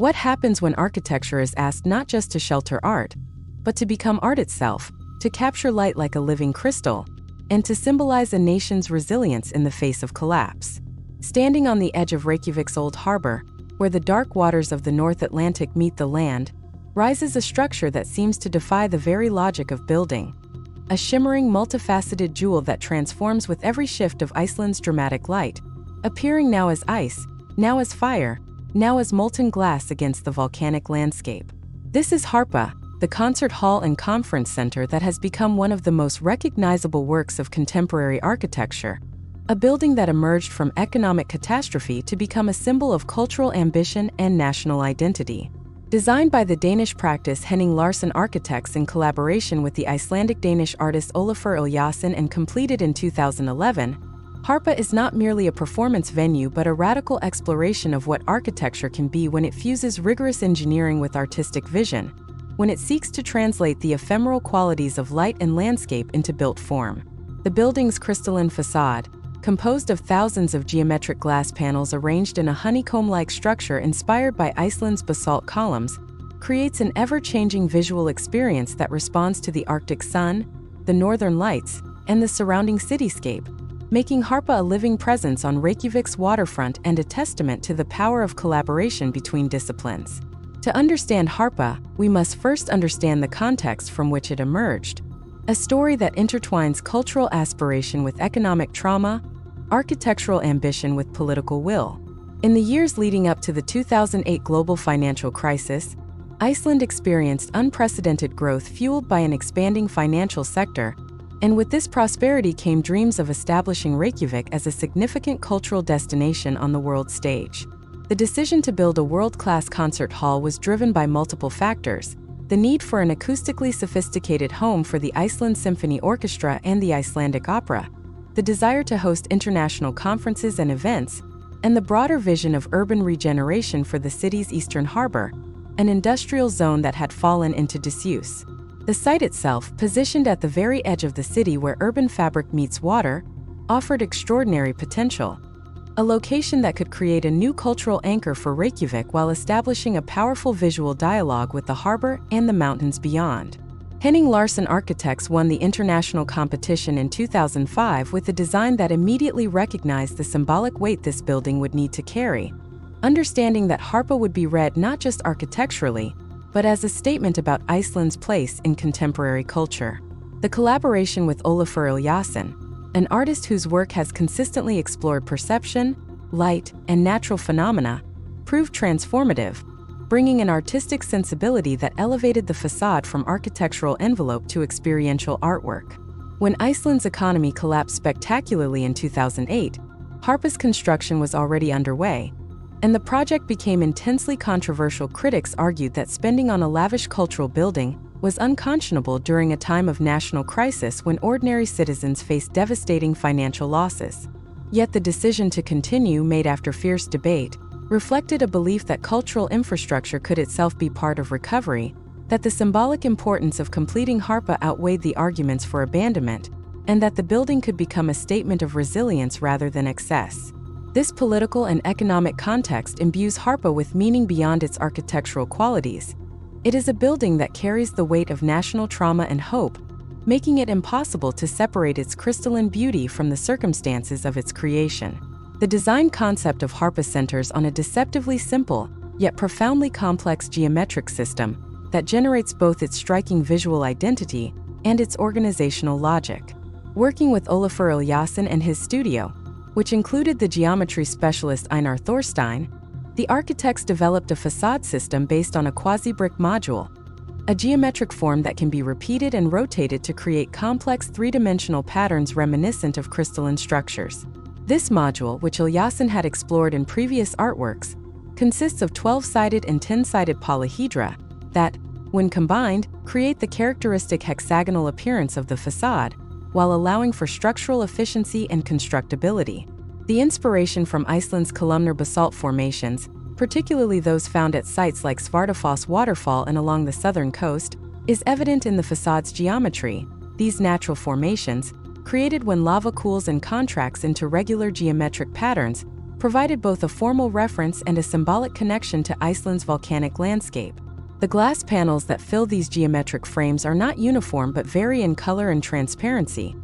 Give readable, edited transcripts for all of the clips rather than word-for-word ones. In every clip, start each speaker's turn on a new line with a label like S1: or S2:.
S1: What happens when architecture is asked not just to shelter art, but to become art itself, to capture light like a living crystal, and to symbolize a nation's resilience in the face of collapse? Standing on the edge of Reykjavik's old harbor, where the dark waters of the North Atlantic meet the land, rises a structure that seems to defy the very logic of building. A shimmering, multifaceted jewel that transforms with every shift of Iceland's dramatic light, appearing now as ice, now as fire, now as molten glass against the volcanic landscape. This is Harpa, the concert hall and conference center that has become one of the most recognizable works of contemporary architecture, a building that emerged from economic catastrophe to become a symbol of cultural ambition and national identity. Designed by the Danish practice Henning Larsen Architects in collaboration with the Icelandic-Danish artist Olafur Eliasson and completed in 2011, Harpa is not merely a performance venue but a radical exploration of what architecture can be when it fuses rigorous engineering with artistic vision, when it seeks to translate the ephemeral qualities of light and landscape into built form. The building's crystalline facade, composed of thousands of geometric glass panels arranged in a honeycomb-like structure inspired by Iceland's basalt columns, creates an ever-changing visual experience that responds to the Arctic sun, the northern lights, and the surrounding cityscape, making Harpa a living presence on Reykjavik's waterfront and a testament to the power of collaboration between disciplines. To understand Harpa, we must first understand the context from which it emerged, a story that intertwines cultural aspiration with economic trauma, architectural ambition with political will. In the years leading up to the 2008 global financial crisis, Iceland experienced unprecedented growth fueled by an expanding financial sector, and with this prosperity came dreams of establishing Reykjavik as a significant cultural destination on the world stage. The decision to build a world-class concert hall was driven by multiple factors: the need for an acoustically sophisticated home for the Iceland Symphony Orchestra and the Icelandic Opera, the desire to host international conferences and events, and the broader vision of urban regeneration for the city's eastern harbor, an industrial zone that had fallen into disuse. The site itself, positioned at the very edge of the city where urban fabric meets water, offered extraordinary potential, a location that could create a new cultural anchor for Reykjavik while establishing a powerful visual dialogue with the harbor and the mountains beyond. Henning Larsen Architects won the international competition in 2005 with a design that immediately recognized the symbolic weight this building would need to carry, understanding that Harpa would be read not just architecturally, but as a statement about Iceland's place in contemporary culture. The collaboration with Olafur Eliasson, an artist whose work has consistently explored perception, light, and natural phenomena, proved transformative, bringing an artistic sensibility that elevated the facade from architectural envelope to experiential artwork. When Iceland's economy collapsed spectacularly in 2008, Harpa's construction was already underway, and the project became intensely controversial. Critics argued that spending on a lavish cultural building was unconscionable during a time of national crisis when ordinary citizens faced devastating financial losses. Yet the decision to continue, made after fierce debate, reflected a belief that cultural infrastructure could itself be part of recovery, that the symbolic importance of completing Harpa outweighed the arguments for abandonment, and that the building could become a statement of resilience rather than excess. This political and economic context imbues Harpa with meaning beyond its architectural qualities. It is a building that carries the weight of national trauma and hope, making it impossible to separate its crystalline beauty from the circumstances of its creation. The design concept of Harpa centers on a deceptively simple, yet profoundly complex geometric system that generates both its striking visual identity and its organizational logic. Working with Olafur Eliasson and his studio, which included the geometry specialist Einar Thorstein, the architects developed a facade system based on a quasi-brick module, a geometric form that can be repeated and rotated to create complex three-dimensional patterns reminiscent of crystalline structures. This module, which Eliasson had explored in previous artworks, consists of 12-sided and 10-sided polyhedra that, when combined, create the characteristic hexagonal appearance of the facade, while allowing for structural efficiency and constructability. The inspiration from Iceland's columnar basalt formations, particularly those found at sites like Svartafoss waterfall and along the southern coast, is evident in the facade's geometry. These natural formations, created when lava cools and contracts into regular geometric patterns, provided both a formal reference and a symbolic connection to Iceland's volcanic landscape. The glass panels that fill these geometric frames are not uniform but vary in color and transparency,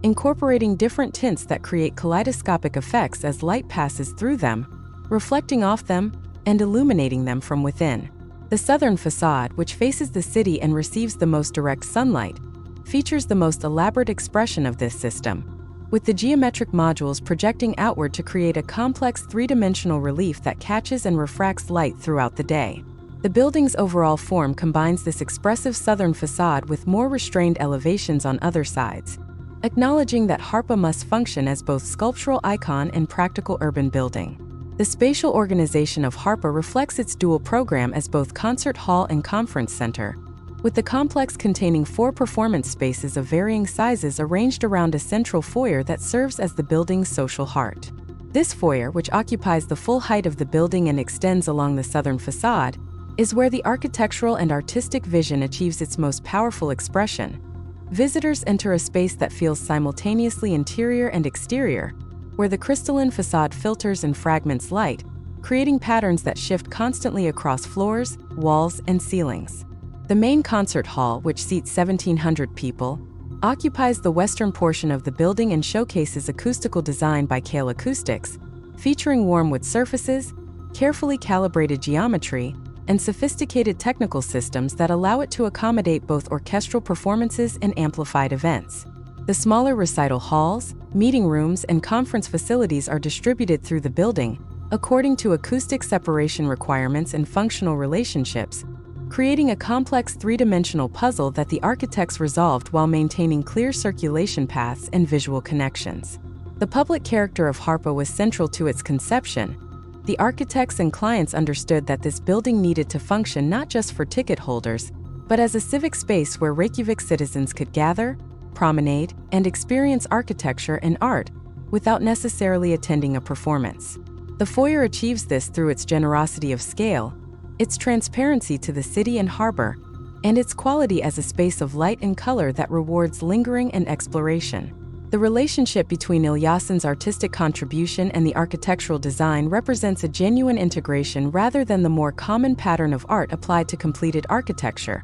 S1: incorporating different tints that create kaleidoscopic effects as light passes through them, reflecting off them and illuminating them from within. The southern facade, which faces the city and receives the most direct sunlight, features the most elaborate expression of this system, with the geometric modules projecting outward to create a complex three-dimensional relief that catches and refracts light throughout the day. The building's overall form combines this expressive southern facade with more restrained elevations on other sides, acknowledging that Harpa must function as both sculptural icon and practical urban building. The spatial organization of Harpa reflects its dual program as both concert hall and conference center, with the complex containing 4 performance spaces of varying sizes arranged around a central foyer that serves as the building's social heart. This foyer, which occupies the full height of the building and extends along the southern facade, is where the architectural and artistic vision achieves its most powerful expression. Visitors enter a space that feels simultaneously interior and exterior, where the crystalline facade filters and fragments light, creating patterns that shift constantly across floors, walls, and ceilings. The main concert hall, which seats 1,700 people, occupies the western portion of the building and showcases acoustical design by Kale Acoustics, featuring warm wood surfaces, carefully calibrated geometry, and sophisticated technical systems that allow it to accommodate both orchestral performances and amplified events. The smaller recital halls, meeting rooms, and conference facilities are distributed through the building, according to acoustic separation requirements and functional relationships, creating a complex three-dimensional puzzle that the architects resolved while maintaining clear circulation paths and visual connections. The public character of Harpa was central to its conception. The architects and clients understood that this building needed to function not just for ticket holders, but as a civic space where Reykjavik citizens could gather, promenade, and experience architecture and art without necessarily attending a performance. The foyer achieves this through its generosity of scale, its transparency to the city and harbor, and its quality as a space of light and color that rewards lingering and exploration. The relationship between Eliasson's artistic contribution and the architectural design represents a genuine integration rather than the more common pattern of art applied to completed architecture.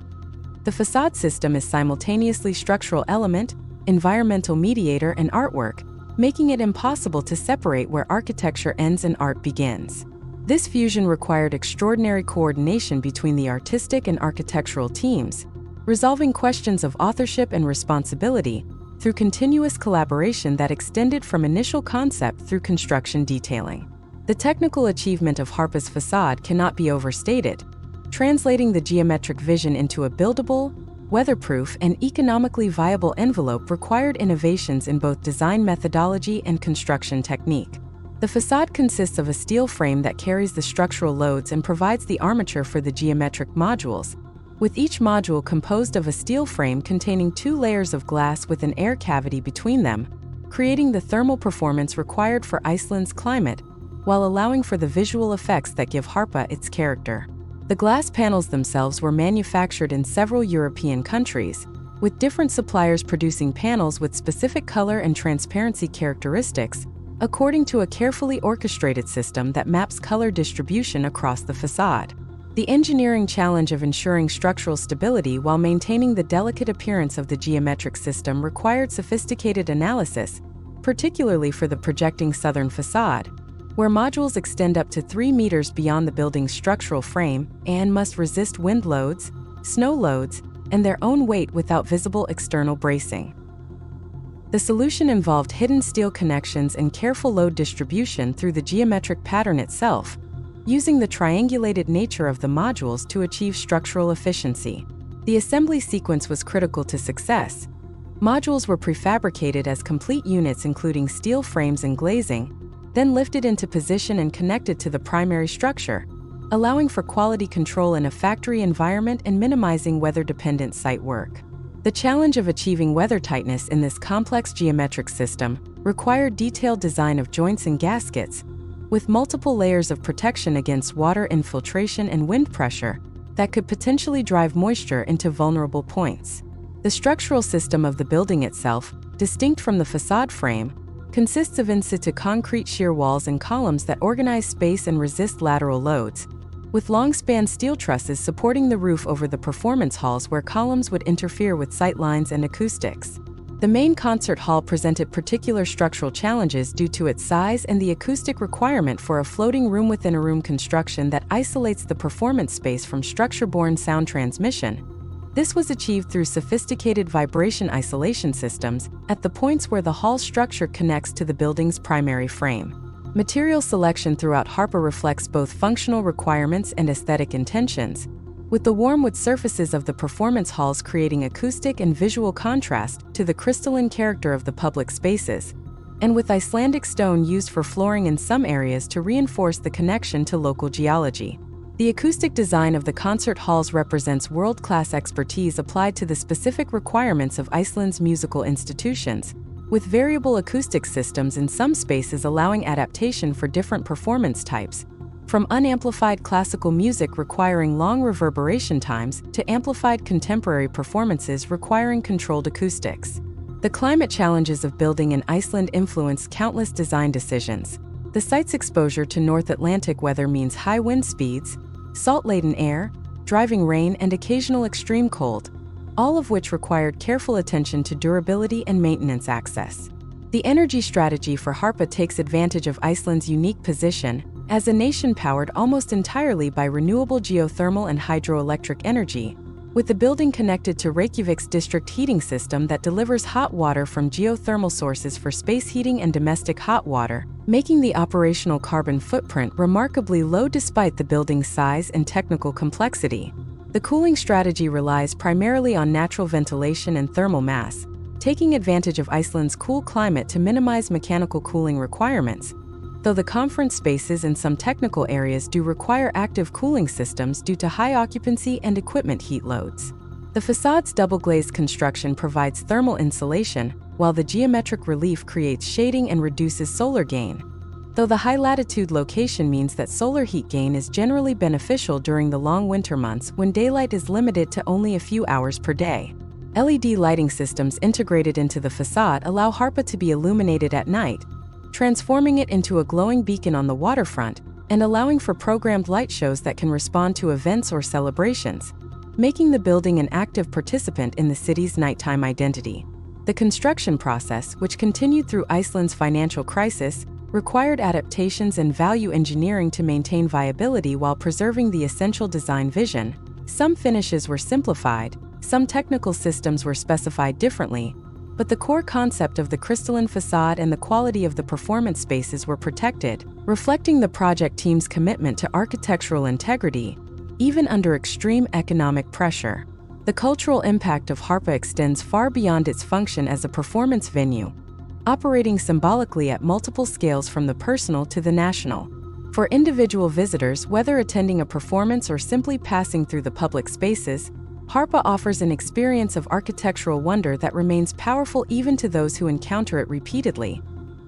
S1: The facade system is simultaneously structural element, environmental mediator, and artwork, making it impossible to separate where architecture ends and art begins. This fusion required extraordinary coordination between the artistic and architectural teams, resolving questions of authorship and responsibility through continuous collaboration that extended from initial concept through construction detailing. The technical achievement of Harpa's facade cannot be overstated, translating the geometric vision into a buildable, weatherproof, and economically viable envelope required innovations in both design methodology and construction technique. The facade consists of a steel frame that carries the structural loads and provides the armature for the geometric modules, with each module composed of a steel frame containing 2 layers of glass with an air cavity between them, creating the thermal performance required for Iceland's climate, while allowing for the visual effects that give Harpa its character. The glass panels themselves were manufactured in several European countries, with different suppliers producing panels with specific color and transparency characteristics, according to a carefully orchestrated system that maps color distribution across the facade. The engineering challenge of ensuring structural stability while maintaining the delicate appearance of the geometric system required sophisticated analysis, particularly for the projecting southern facade, where modules extend up to 3 meters beyond the building's structural frame and must resist wind loads, snow loads, and their own weight without visible external bracing. The solution involved hidden steel connections and careful load distribution through the geometric pattern itself, using the triangulated nature of the modules to achieve structural efficiency. The assembly sequence was critical to success. Modules were prefabricated as complete units including steel frames and glazing, then lifted into position and connected to the primary structure, allowing for quality control in a factory environment and minimizing weather-dependent site work. The challenge of achieving weather tightness in this complex geometric system required detailed design of joints and gaskets, with multiple layers of protection against water infiltration and wind pressure that could potentially drive moisture into vulnerable points. The structural system of the building itself, distinct from the facade frame, consists of in-situ concrete shear walls and columns that organize space and resist lateral loads, with long-span steel trusses supporting the roof over the performance halls where columns would interfere with sight lines and acoustics. The main concert hall presented particular structural challenges due to its size and the acoustic requirement for a floating room-within-a-room construction that isolates the performance space from structure-borne sound transmission. This was achieved through sophisticated vibration isolation systems at the points where the hall structure connects to the building's primary frame. Material selection throughout Harpa reflects both functional requirements and aesthetic intentions, with the warm wood surfaces of the performance halls creating acoustic and visual contrast to the crystalline character of the public spaces, and with Icelandic stone used for flooring in some areas to reinforce the connection to local geology. The acoustic design of the concert halls represents world-class expertise applied to the specific requirements of Iceland's musical institutions, with variable acoustic systems in some spaces allowing adaptation for different performance types, from unamplified classical music requiring long reverberation times to amplified contemporary performances requiring controlled acoustics. The climate challenges of building in Iceland influenced countless design decisions. The site's exposure to North Atlantic weather means high wind speeds, salt-laden air, driving rain, and occasional extreme cold, all of which required careful attention to durability and maintenance access. The energy strategy for Harpa takes advantage of Iceland's unique position as a nation powered almost entirely by renewable geothermal and hydroelectric energy, with the building connected to Reykjavik's district heating system that delivers hot water from geothermal sources for space heating and domestic hot water, making the operational carbon footprint remarkably low despite the building's size and technical complexity. The cooling strategy relies primarily on natural ventilation and thermal mass, taking advantage of Iceland's cool climate to minimize mechanical cooling requirements, though the conference spaces and some technical areas do require active cooling systems due to high occupancy and equipment heat loads. The façade's double-glazed construction provides thermal insulation, while the geometric relief creates shading and reduces solar gain, though the high-latitude location means that solar heat gain is generally beneficial during the long winter months when daylight is limited to only a few hours per day. LED lighting systems integrated into the façade allow Harpa to be illuminated at night, transforming it into a glowing beacon on the waterfront and allowing for programmed light shows that can respond to events or celebrations, making the building an active participant in the city's nighttime identity. The construction process, which continued through Iceland's financial crisis, required adaptations and value engineering to maintain viability while preserving the essential design vision. Some finishes were simplified, some technical systems were specified differently, but the core concept of the crystalline facade and the quality of the performance spaces were protected, reflecting the project team's commitment to architectural integrity, even under extreme economic pressure. The cultural impact of Harpa extends far beyond its function as a performance venue, operating symbolically at multiple scales from the personal to the national. For individual visitors, whether attending a performance or simply passing through the public spaces, Harpa offers an experience of architectural wonder that remains powerful even to those who encounter it repeatedly.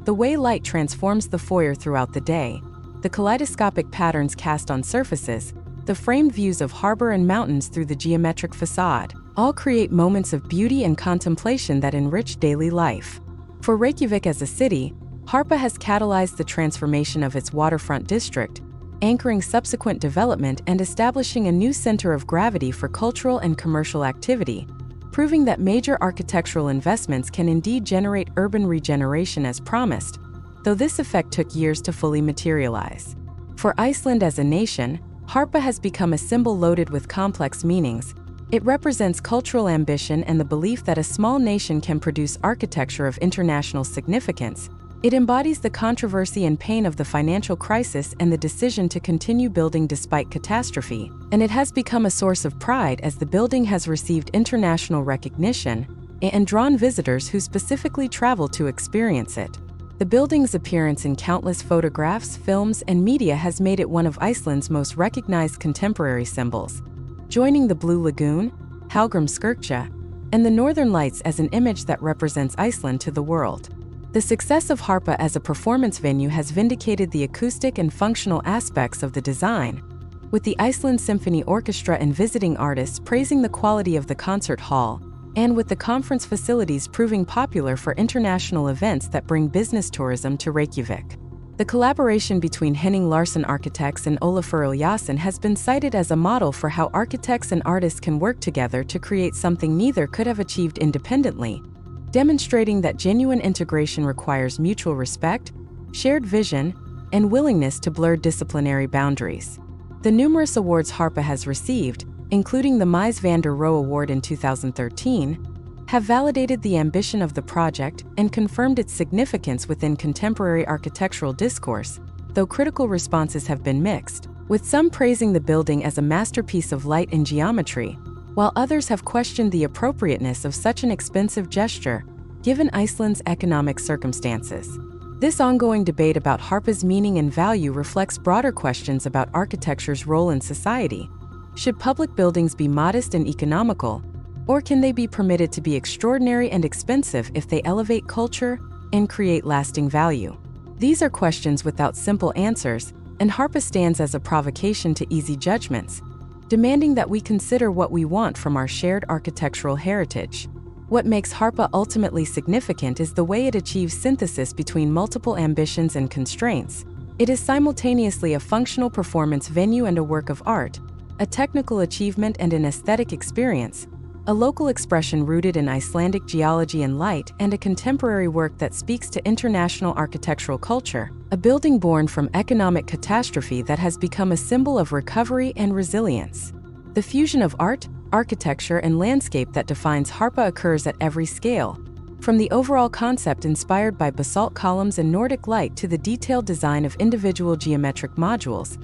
S1: The way light transforms the foyer throughout the day, the kaleidoscopic patterns cast on surfaces, the framed views of harbor and mountains through the geometric facade, all create moments of beauty and contemplation that enrich daily life. For Reykjavik as a city, Harpa has catalyzed the transformation of its waterfront district, anchoring subsequent development and establishing a new center of gravity for cultural and commercial activity, proving that major architectural investments can indeed generate urban regeneration as promised, though this effect took years to fully materialize. For Iceland as a nation, Harpa has become a symbol loaded with complex meanings. It represents cultural ambition and the belief that a small nation can produce architecture of international significance. It embodies the controversy and pain of the financial crisis and the decision to continue building despite catastrophe, and it has become a source of pride as the building has received international recognition and drawn visitors who specifically travel to experience it. The building's appearance in countless photographs, films, and media has made it one of Iceland's most recognized contemporary symbols, joining the Blue Lagoon, Hallgrímskirkja, and the Northern Lights as an image that represents Iceland to the world. The success of Harpa as a performance venue has vindicated the acoustic and functional aspects of the design, with the Iceland Symphony Orchestra and visiting artists praising the quality of the concert hall, and with the conference facilities proving popular for international events that bring business tourism to Reykjavik. The collaboration between Henning Larsen Architects and Olafur Eliasson has been cited as a model for how architects and artists can work together to create something neither could have achieved independently, demonstrating that genuine integration requires mutual respect, shared vision, and willingness to blur disciplinary boundaries. The numerous awards Harpa has received, including the Mies van der Rohe Award in 2013, have validated the ambition of the project and confirmed its significance within contemporary architectural discourse, though critical responses have been mixed, with some praising the building as a masterpiece of light and geometry, while others have questioned the appropriateness of such an expensive gesture, given Iceland's economic circumstances. This ongoing debate about Harpa's meaning and value reflects broader questions about architecture's role in society. Should public buildings be modest and economical, or can they be permitted to be extraordinary and expensive if they elevate culture and create lasting value? These are questions without simple answers, and Harpa stands as a provocation to easy judgments, demanding that we consider what we want from our shared architectural heritage. What makes Harpa ultimately significant is the way it achieves synthesis between multiple ambitions and constraints. It is simultaneously a functional performance venue and a work of art, a technical achievement and an aesthetic experience, a local expression rooted in Icelandic geology and light, and a contemporary work that speaks to international architectural culture, a building born from economic catastrophe that has become a symbol of recovery and resilience. The fusion of art, architecture, and landscape that defines Harpa occurs at every scale, from the overall concept inspired by basalt columns and Nordic light to the detailed design of individual geometric modules,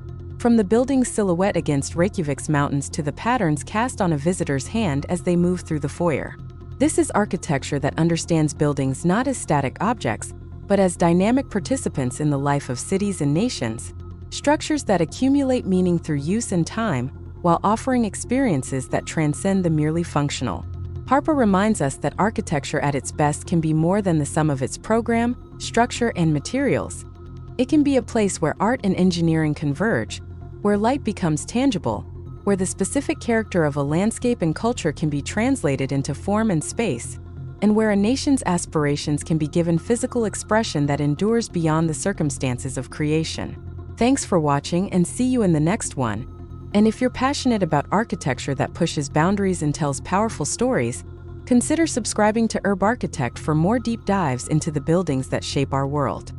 S1: from the building's silhouette against Reykjavik's mountains to the patterns cast on a visitor's hand as they move through the foyer. This is architecture that understands buildings not as static objects, but as dynamic participants in the life of cities and nations, structures that accumulate meaning through use and time, while offering experiences that transcend the merely functional. Harpa reminds us that architecture at its best can be more than the sum of its program, structure, and materials. It can be a place where art and engineering converge, where light becomes tangible, where the specific character of a landscape and culture can be translated into form and space, and where a nation's aspirations can be given physical expression that endures beyond the circumstances of creation. Thanks for watching, and see you in the next one. And if you're passionate about architecture that pushes boundaries and tells powerful stories, consider subscribing to UrbArchitect for more deep dives into the buildings that shape our world.